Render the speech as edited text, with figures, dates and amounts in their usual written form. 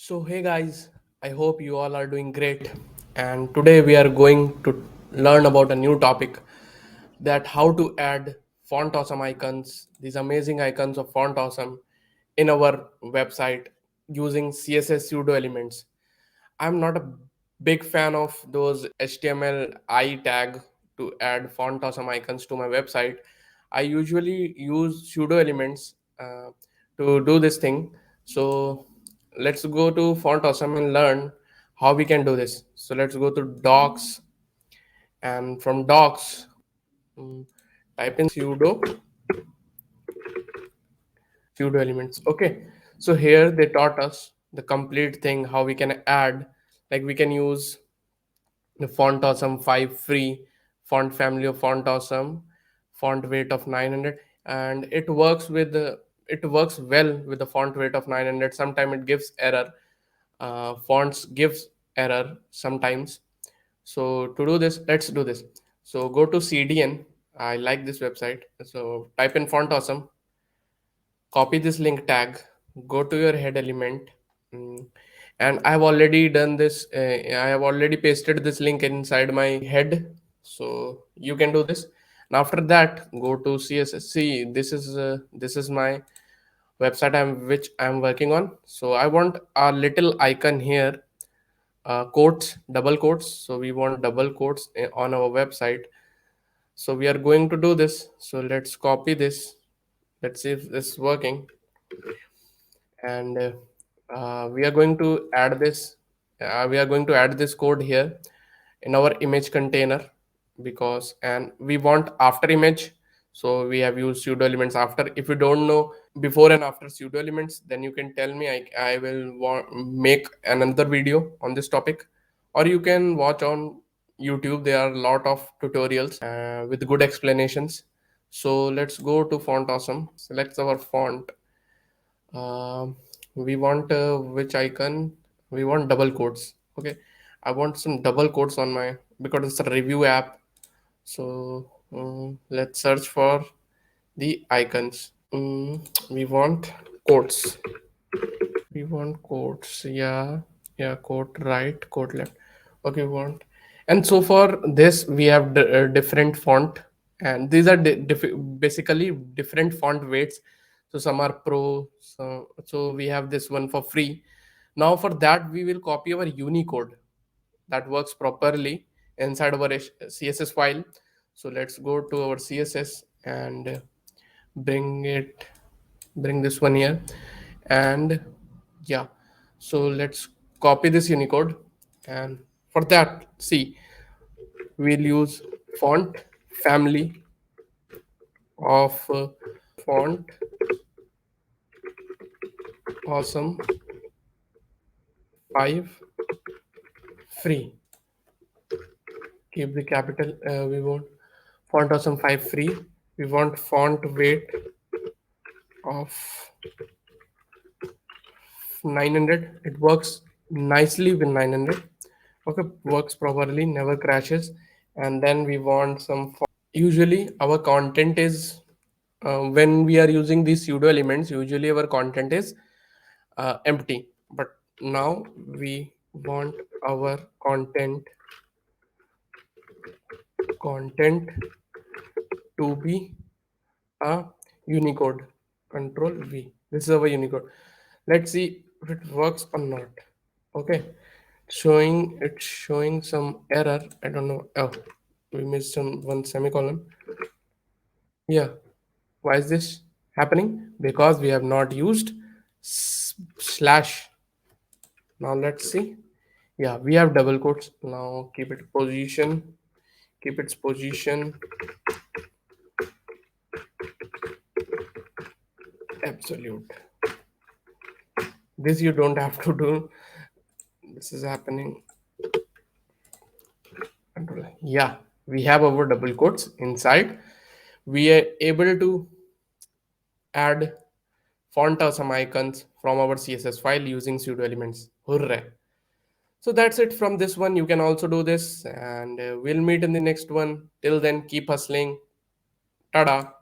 So, hey guys, I hope you all are doing great. And today we are going to learn about a new topic that how to add font awesome icons, these amazing icons of font awesome in our website using CSS pseudo elements. I'm not a big fan of those HTML I tag to add font or some icons to my website. I usually use pseudo elements to do this thing. So let's go to Font Awesome and learn how we can do this. So let's go to docs, and from docs, mm, type in pseudo elements. Okay, so here they taught us the complete thing how we can add, like we can use the font awesome 5 free font family of font awesome, font weight of 900, and it works well with the font weight of 900. Sometimes it gives error, fonts gives error sometimes. So to do this, let's do this. So go to CDN. I like this website. So type in font awesome, copy this link tag, go to your head element, mm, and I've already done this. I have already pasted this link inside my head, so you can do this. And after that, go to CSS. See, this is my website which I'm working on. So I want a little icon here, quotes, double quotes. So we want double quotes on our website. So we are going to do this. So let's copy this. Let's see if this is working. And we are going to add this. We are going to add this code here in our image container, because and we want after image. So we have used pseudo elements after. If you don't know before and after pseudo elements, then you can tell me. I will make another video on this topic, or you can watch on YouTube. There are a lot of tutorials with good explanations. So let's go to Font Awesome, select our font. We want which icon? We want double quotes. Okay, I want some double quotes on my, because it's a review app. So let's search for the icons. We want quotes. We want quotes. Yeah, yeah, quote right, quote left. Okay, we want. And so for this, we have different font, and these are basically different font weights. So some are pro. So we have this one for free. Now for that, we will copy our Unicode that works properly inside our CSS file. So let's go to our CSS and bring it, bring this one here, and yeah, so let's copy this Unicode. And for that, see, we'll use font family of font awesome 5 free. Keep the capital. We want font awesome 5 free. We want font weight of 900. It works nicely with 900. Okay, works properly, never crashes. And then we want some usually our content is, when we are using these pseudo elements, usually our content is empty, but now we want our content to be a Unicode. Control V, this is our Unicode. Let's see if it works or not. Okay, it's showing some error. I don't know. Oh, we missed some one semicolon. Yeah, why is this happening? Because we have not used slash. Now let's see. Yeah, we have double quotes. Now keep its position absolute. This you don't have to do. This is happening. Yeah, we have our double quotes inside. We are able to add font or some icons from our CSS file using pseudo elements. Hooray! So that's it from this one. You can also do this, and we'll meet in the next one. Till then, keep hustling. Tada!